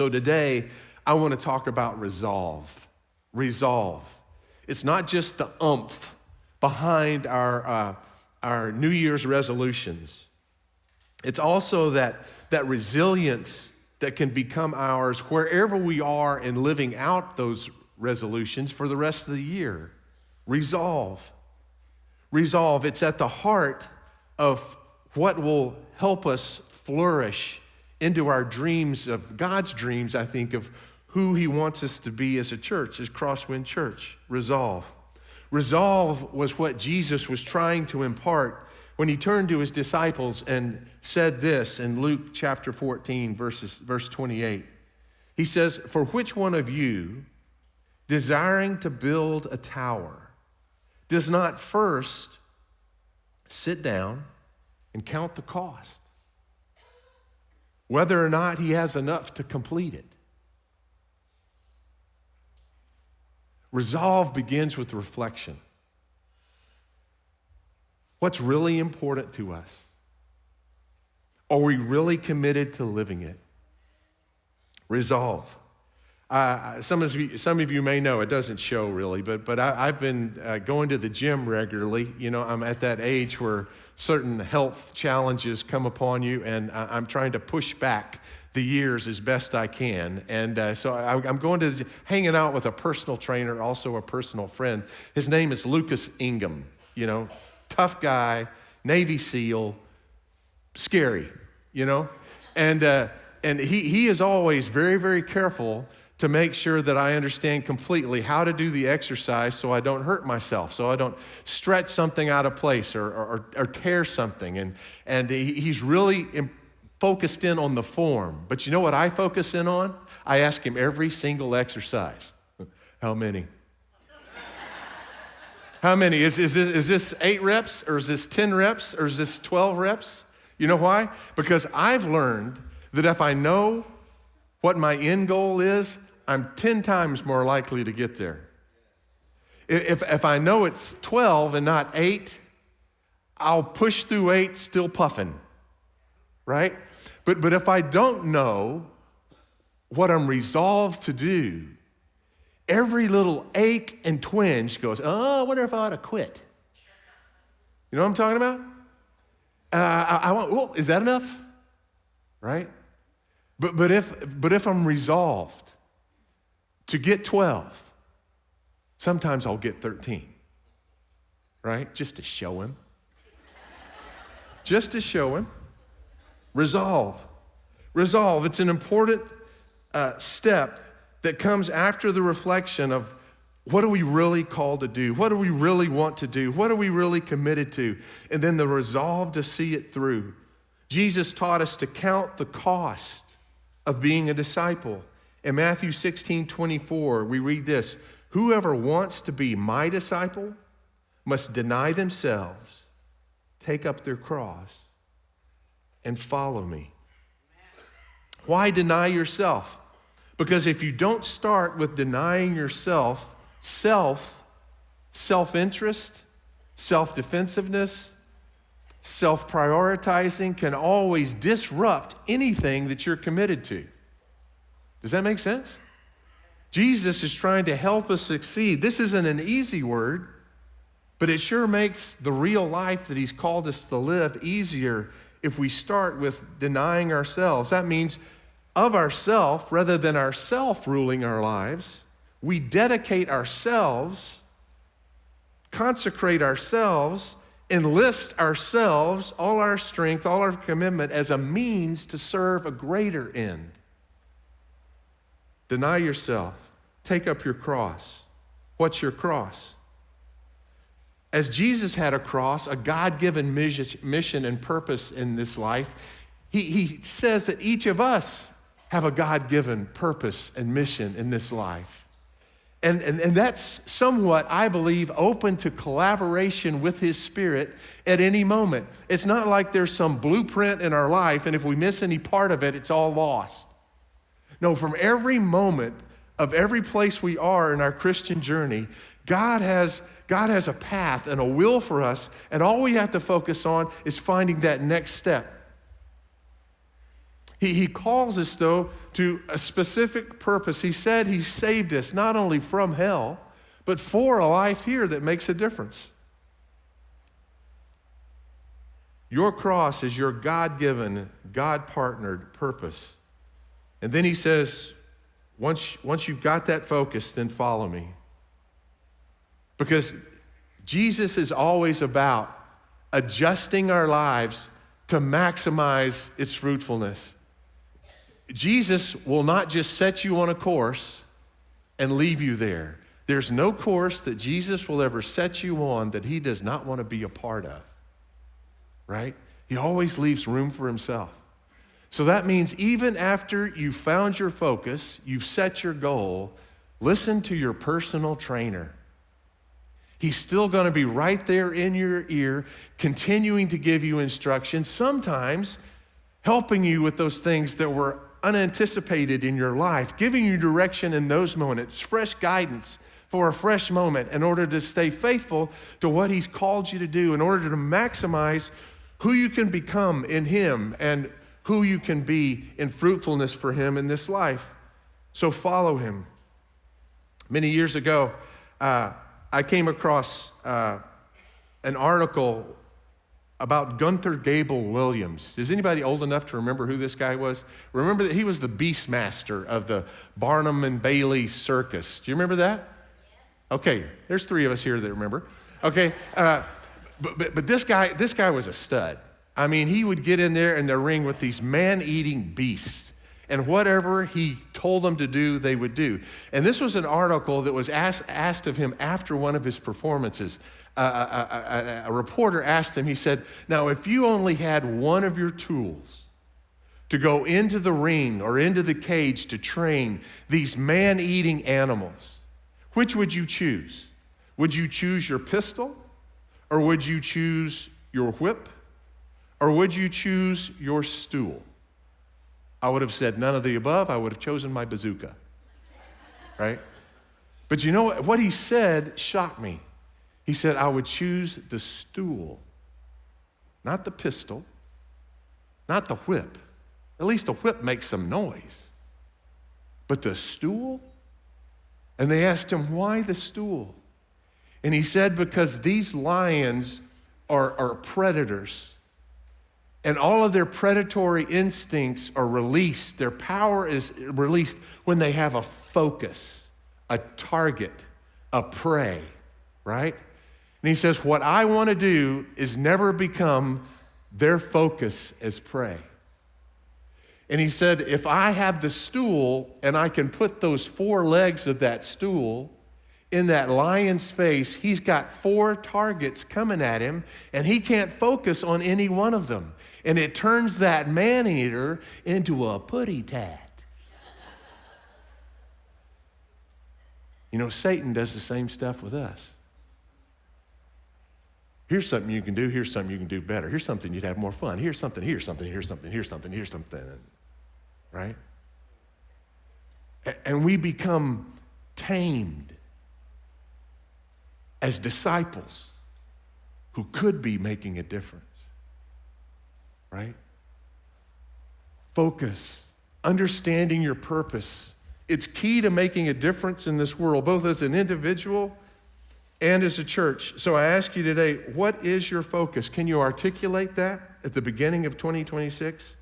So today, I want to talk about resolve. Resolve. It's not just the oomph behind our New Year's resolutions. It's also that resilience that can become ours wherever we are in living out those resolutions for the rest of the year. Resolve. Resolve. It's at the heart of what will help us flourish into our dreams of God's dreams, I think, of who he wants us to be as a church, as Crosswind Church. Resolve. Resolve was what Jesus was trying to impart when he turned to his disciples and said this in Luke chapter 14, verse 28. He says, "For which one of you, desiring to build a tower, does not first sit down and count the cost, whether or not he has enough to complete it?" Resolve begins with reflection. What's really important to us? Are we really committed to living it? Resolve. Some of you may know, it doesn't show really, but I've been going to the gym regularly. You know, I'm at that age where certain health challenges come upon you, and I'm trying to push back the years as best I can. And so I'm going to hanging out with a personal trainer, also a personal friend. His name is Lucas Ingham, you know, tough guy, Navy SEAL, scary, you know. And he is always very, very careful to make sure that I understand completely how to do the exercise so I don't hurt myself, so I don't stretch something out of place or tear something. And he's really focused in on the form. But you know what I focus in on? I ask him every single exercise. How many? How many? Is this 8 reps, or is this 10 reps, or is this 12 reps? You know why? Because I've learned that if I know what my end goal is, I'm 10 times more likely to get there. If I know it's 12 and not 8, I'll push through 8 still puffing, right? But if I don't know what I'm resolved to do, every little ache and twinge goes, oh, I wonder if I ought to quit. You know what I'm talking about? Is that enough? Right? But if I'm resolved to get 12, sometimes I'll get 13, right? Just to show him. Just to show him. Resolve. Resolve. It's an important step that comes after the reflection of what are we really called to do? What do we really want to do? What are we really committed to? And then the resolve to see it through. Jesus taught us to count the cost of being a disciple. In Matthew 16:24, we read this: "Whoever wants to be my disciple must deny themselves, take up their cross, and follow me." Why deny yourself? Because if you don't start with denying yourself, self-interest, self-defensiveness, self-prioritizing can always disrupt anything that you're committed to. Does that make sense? Jesus is trying to help us succeed. This isn't an easy word, but it sure makes the real life that he's called us to live easier if we start with denying ourselves. That means of ourself, rather than ourself ruling our lives, we dedicate ourselves, consecrate ourselves, enlist ourselves, all our strength, all our commitment as a means to serve a greater end. Deny yourself. Take up your cross. What's your cross? As Jesus had a cross, a God-given mission and purpose in this life, he says that each of us have a God-given purpose and mission in this life. And that's somewhat, I believe, open to collaboration with his Spirit at any moment. It's not like there's some blueprint in our life, and if we miss any part of it, it's all lost. No, from every moment of every place we are in our Christian journey, God has a path and a will for us, and all we have to focus on is finding that next step. He calls us, though, to a specific purpose. He said he saved us not only from hell, but for a life here that makes a difference. Your cross is your God-given, God-partnered purpose. And then he says, once you've got that focus, then follow me. Because Jesus is always about adjusting our lives to maximize its fruitfulness. Jesus will not just set you on a course and leave you there. There's no course that Jesus will ever set you on that he does not want to be a part of, right? He always leaves room for himself. So that means even after you've found your focus, you've set your goal, listen to your personal trainer. He's still going to be right there in your ear, continuing to give you instructions, sometimes helping you with those things that were unanticipated in your life, giving you direction in those moments, fresh guidance for a fresh moment in order to stay faithful to what he's called you to do, in order to maximize who you can become in him and who you can be in fruitfulness for him in this life. So follow him. Many years ago, I came across an article about Gunther Gable Williams. Is anybody old enough to remember who this guy was? Remember that he was the Beastmaster of the Barnum and Bailey Circus. Do you remember that? Okay, there's 3 of us here that remember. Okay, but this guy was a stud. I mean, he would get in there in the ring with these man-eating beasts, and whatever he told them to do, they would do. And this was an article that was asked of him after one of his performances. A reporter asked him, he said, now, if you only had one of your tools to go into the ring or into the cage to train these man-eating animals, which would you choose? Would you choose your pistol? Or would you choose your whip? Or would you choose your stool? I would have said none of the above. I would have chosen my bazooka, right? But you know what he said shocked me. He said, I would choose the stool, not the pistol, not the whip. At least the whip makes some noise. But the stool? And they asked him, why the stool? And he said, because these lions are predators. And all of their predatory instincts are released. Their power is released when they have a focus, a target, a prey, right? And he says, what I want to do is never become their focus as prey. And he said, if I have the stool and I can put those 4 legs of that stool in that lion's face, he's got 4 targets coming at him, and he can't focus on any one of them. And it turns that man-eater into a putty-tat. You know, Satan does the same stuff with us. Here's something you can do, here's something you can do better. Here's something you'd have more fun. Here's something, here's something, here's something, here's something, here's something. Right? And we become tamed as disciples who could be making a difference. Right? Focus, understanding your purpose. It's key to making a difference in this world, both as an individual and as a church. So I ask you today, what is your focus? Can you articulate that at the beginning of 2026?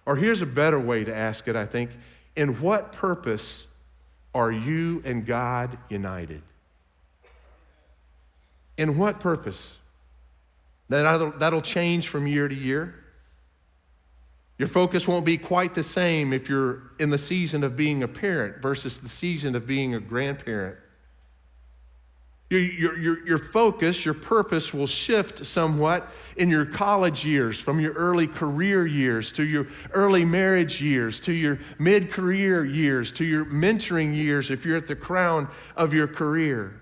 Or here's a better way to ask it, I think. In what purpose are you and God united? In what purpose? That'll change from year to year. Your focus won't be quite the same if you're in the season of being a parent versus the season of being a grandparent. Your focus, your purpose will shift somewhat in your college years, from your early career years to your early marriage years, to your mid-career years, to your mentoring years if you're at the crown of your career.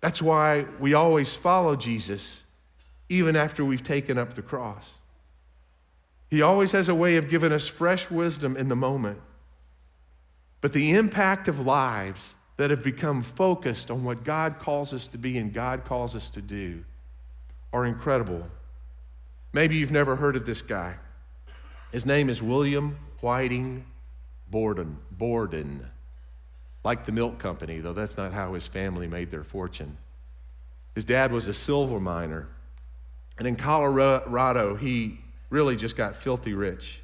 That's why we always follow Jesus, even after we've taken up the cross. He always has a way of giving us fresh wisdom in the moment. But the impact of lives that have become focused on what God calls us to be and God calls us to do are incredible. Maybe you've never heard of this guy. His name is William Whiting Borden. Like the milk company, though that's not how his family made their fortune. His dad was a silver miner. And in Colorado, he really just got filthy rich.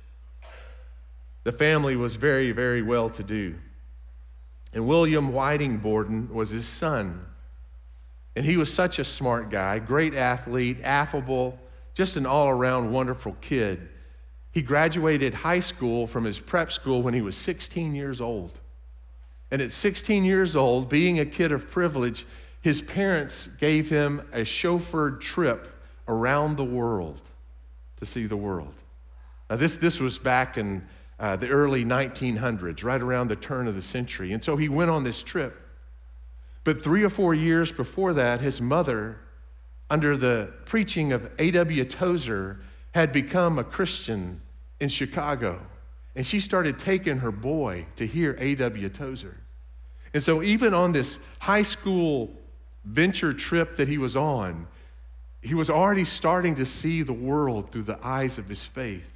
The family was very, very well-to-do. And William Whiting Borden was his son. And he was such a smart guy, great athlete, affable, just an all-around wonderful kid. He graduated high school from his prep school when he was 16 years old. And at 16 years old, being a kid of privilege, his parents gave him a chauffeured trip around the world to see the world. Now this was back in the early 1900s, right around the turn of the century. And so he went on this trip. But 3 or 4 years before that, his mother, under the preaching of A.W. Tozer, had become a Christian in Chicago. And she started taking her boy to hear A.W. Tozer. And so even on this high school venture trip that he was on, he was already starting to see the world through the eyes of his faith.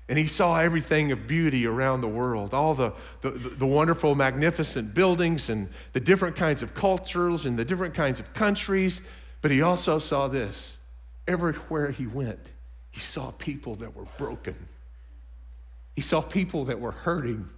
And he saw everything of beauty around the world, all the wonderful, magnificent buildings and the different kinds of cultures and the different kinds of countries. But he also saw this. Everywhere he went, he saw people that were broken. He saw people that were hurting.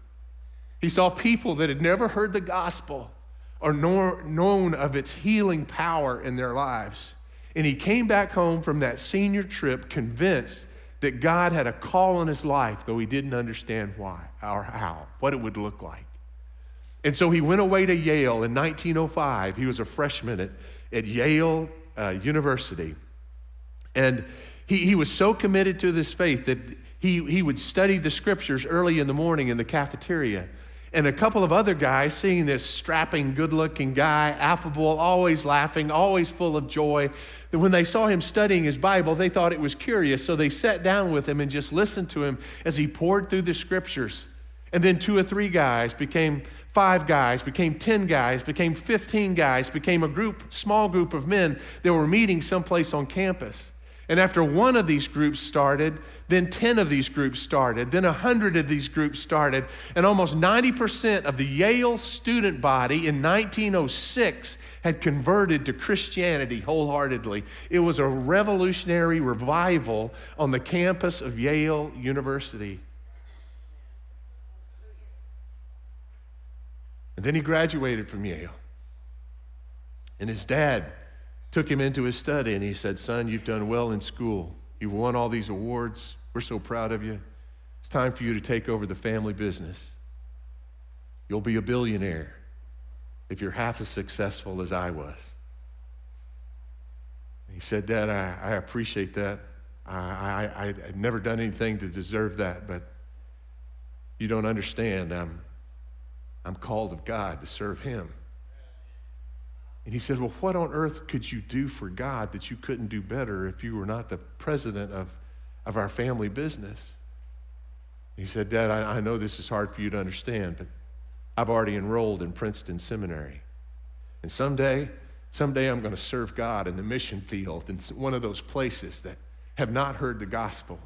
He saw people that had never heard the gospel or known of its healing power in their lives. And he came back home from that senior trip convinced that God had a call on his life, though he didn't understand why or how, what it would look like. And so he went away to Yale in 1905. He was a freshman at Yale University. And he was so committed to this faith that he would study the scriptures early in the morning in the cafeteria. And a couple of other guys, seeing this strapping, good-looking guy, affable, always laughing, always full of joy, that when they saw him studying his Bible, they thought it was curious. So they sat down with him and just listened to him as he poured through the scriptures. And then 2 or 3 guys became 5 guys, became 10 guys, became 15 guys, became a small group of men that were meeting someplace on campus. And after 1 of these groups started, then 10 of these groups started, then 100 of these groups started, and almost 90% of the Yale student body in 1906 had converted to Christianity wholeheartedly. It was a revolutionary revival on the campus of Yale University. And then he graduated from Yale. And his dad took him into his study and he said, "Son, you've done well in school. You've won all these awards. We're so proud of you. It's time for you to take over the family business. You'll be a billionaire if you're half as successful as I was." And he said, "Dad, I appreciate that. I've never done anything to deserve that, but you don't understand. I'm called of God to serve him." And he said, "Well, what on earth could you do for God that you couldn't do better if you were not the president of our family business?" He said, "Dad, I know this is hard for you to understand, but I've already enrolled in Princeton Seminary. And someday I'm going to serve God in the mission field in one of those places that have not heard the gospel.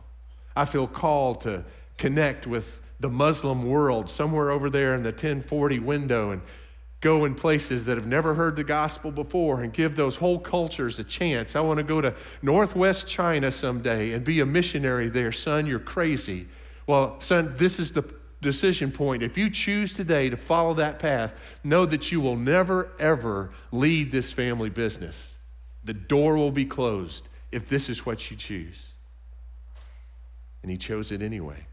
I feel called to connect with the Muslim world somewhere over there in the 1040 window and go in places that have never heard the gospel before and give those whole cultures a chance. I want to go to Northwest China someday and be a missionary there." "Son, you're crazy." "Well, son, this is the decision point. If you choose today to follow that path, know that you will never, ever lead this family business. The door will be closed if this is what you choose." And he chose it anyway.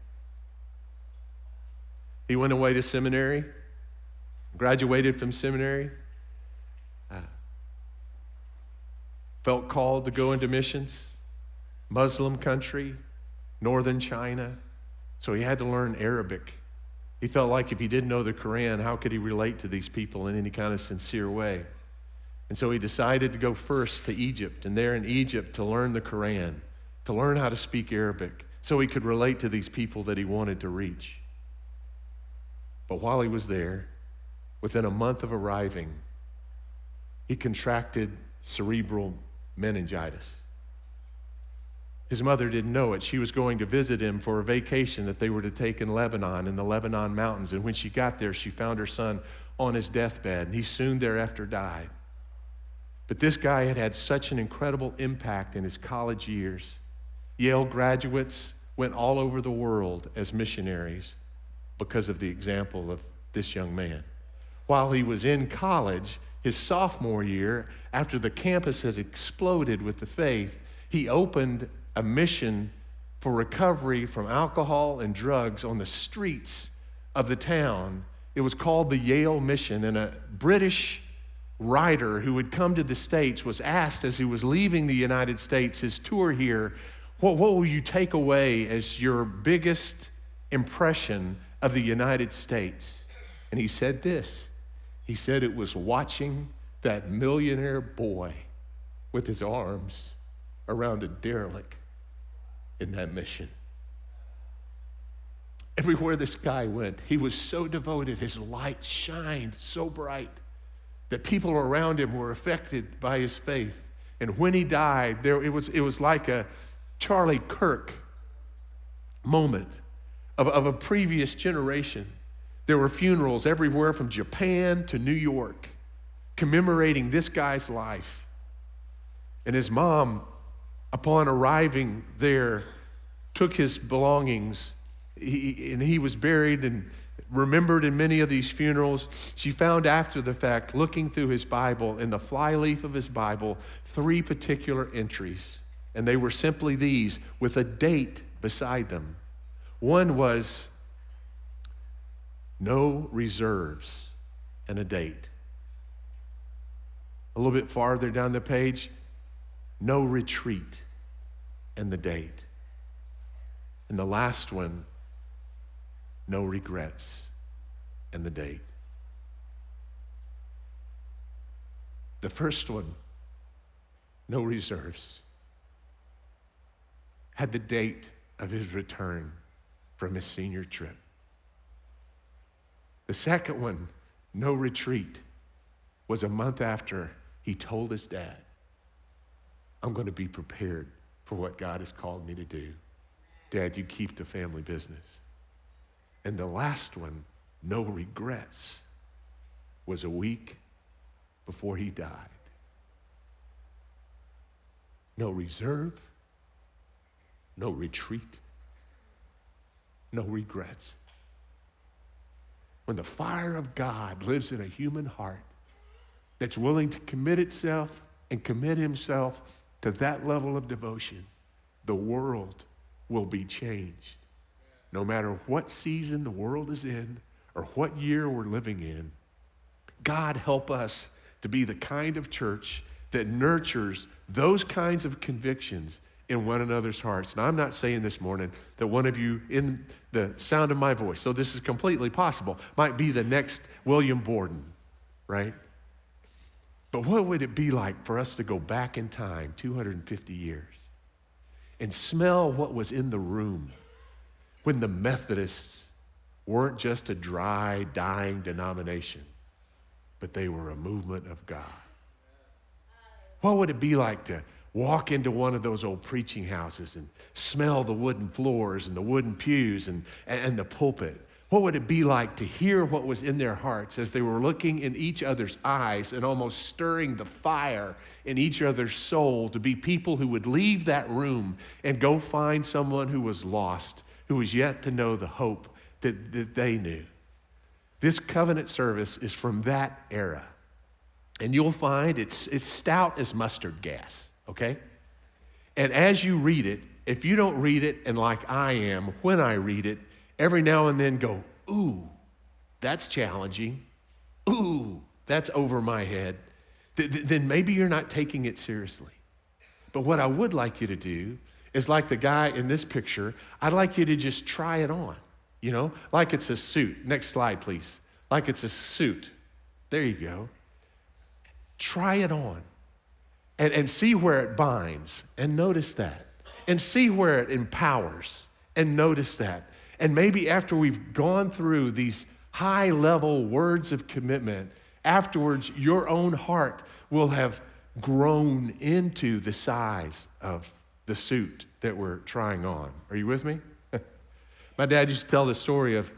He went away to seminary, graduated from seminary, felt called to go into missions, Muslim country, northern China. So he had to learn Arabic. He felt like if he didn't know the Quran, how could he relate to these people in any kind of sincere way? And so he decided to go first to Egypt, and there in Egypt to learn the Quran, to learn how to speak Arabic, so he could relate to these people that he wanted to reach. But while he was there, within a month of arriving, he contracted cerebral meningitis. His mother didn't know it. She was going to visit him for a vacation that they were to take in Lebanon, in the Lebanon mountains. And when she got there, she found her son on his deathbed, and he soon thereafter died. But this guy had had such an incredible impact in his college years. Yale graduates went all over the world as missionaries because of the example of this young man. While he was in college, his sophomore year, after the campus has exploded with the faith, he opened a mission for recovery from alcohol and drugs on the streets of the town. It was called the Yale Mission, and a British writer who had come to the States was asked as he was leaving the United States, his tour here, what will you take away as your biggest impression of the United States? And he said this. He said it was watching that millionaire boy with his arms around a derelict in that mission. Everywhere this guy went, he was so devoted, his light shined so bright that people around him were affected by his faith. And when he died, it was like a Charlie Kirk moment of a previous generation. There were funerals everywhere from Japan to New York commemorating this guy's life. And his mom, upon arriving there, took his belongings, and he was buried and remembered in many of these funerals. She found after the fact, looking through his Bible, in the flyleaf of his Bible, 3 particular entries. And they were simply these, with a date beside them. One was no reserves and a date. A little bit farther down the page, no retreat and the date. And the last one, no regrets and the date. The first one, no reserves, had the date of his return from his senior trip. The second one, no retreat, was a month after he told his dad, I'm going to be prepared for what God has called me to do. Dad, you keep the family business. And the last one, no regrets, was a week before he died. No reserve, no retreat, no regrets. When the fire of God lives in a human heart that's willing to commit itself and commit himself to that level of devotion, the world will be changed. No matter what season the world is in or what year we're living in, God help us to be the kind of church that nurtures those kinds of convictions in one another's hearts. Now, I'm not saying this morning that one of you, in the sound of my voice, so this is completely possible, might be the next William Borden, right? But what would it be like for us to go back in time 250 years and smell what was in the room when the Methodists weren't just a dry, dying denomination, but they were a movement of God? What would it be like to walk into one of those old preaching houses and smell the wooden floors and the wooden pews and the pulpit? What would it be like to hear what was in their hearts as they were looking in each other's eyes and almost stirring the fire in each other's soul to be people who would leave that room and go find someone who was lost, who was yet to know the hope that they knew? This covenant service is from that era. And you'll find it's stout as mustard gas, okay? And as you read it, if you don't read it, and like I am, when I read it, every now and then go, ooh, that's challenging. Ooh, that's over my head. Then maybe you're not taking it seriously. But what I would like you to do is, like the guy in this picture, I'd like you to just try it on, like it's a suit. Next slide, please. Like it's a suit. There you go. Try it on and see where it binds, and notice that. And see where it empowers, and notice that. And maybe after we've gone through these high-level words of commitment, afterwards your own heart will have grown into the size of the suit that we're trying on. Are you with me? My dad used to tell the story of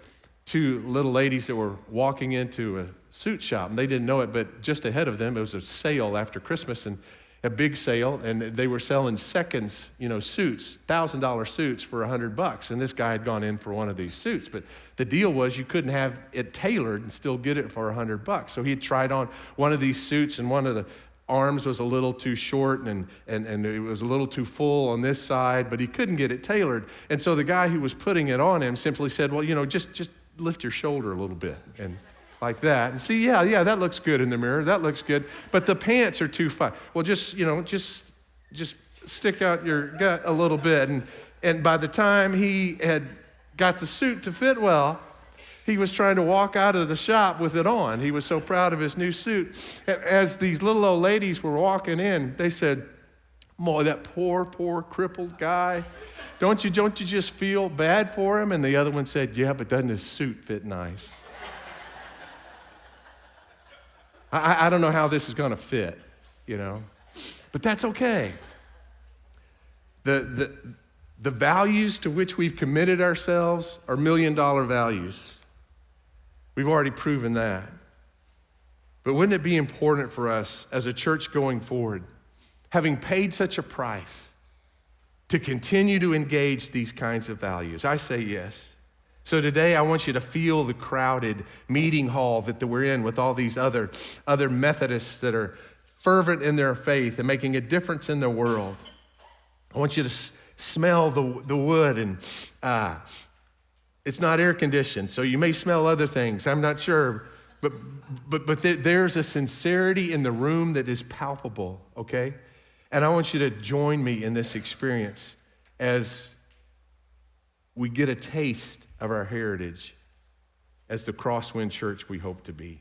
two little ladies that were walking into a suit shop, and they didn't know it, but just ahead of them, it was a sale after Christmas, and a big sale, and they were selling seconds, suits, $1,000 suits for $100. And this guy had gone in for one of these suits, but the deal was you couldn't have it tailored and still get it for $100. So he tried on one of these suits, and one of the arms was a little too short, and it was a little too full on this side, but he couldn't get it tailored. And so the guy who was putting it on him simply said, well, just lift your shoulder a little bit, and like that. And see, yeah, that looks good in the mirror. That looks good. But the pants are too fine. Well, just stick out your gut a little bit. And by the time he had got the suit to fit well, he was trying to walk out of the shop with it on. He was so proud of his new suit. As these little old ladies were walking in, they said, boy, that poor crippled guy. Don't you just feel bad for him? And the other one said, yeah, but doesn't his suit fit nice? I don't know how this is going to fit, but that's okay. The values to which we've committed ourselves are $1 million values. We've already proven that. But wouldn't it be important for us as a church going forward, having paid such a price, to continue to engage these kinds of values? I say yes. So today I want you to feel the crowded meeting hall that we're in with all these other Methodists that are fervent in their faith and making a difference in the world. I want you to smell the wood, and it's not air conditioned, so you may smell other things. I'm not sure, but there's a sincerity in the room that is palpable, okay? And I want you to join me in this experience as we get a taste of our heritage as the Crosswind Church we hope to be.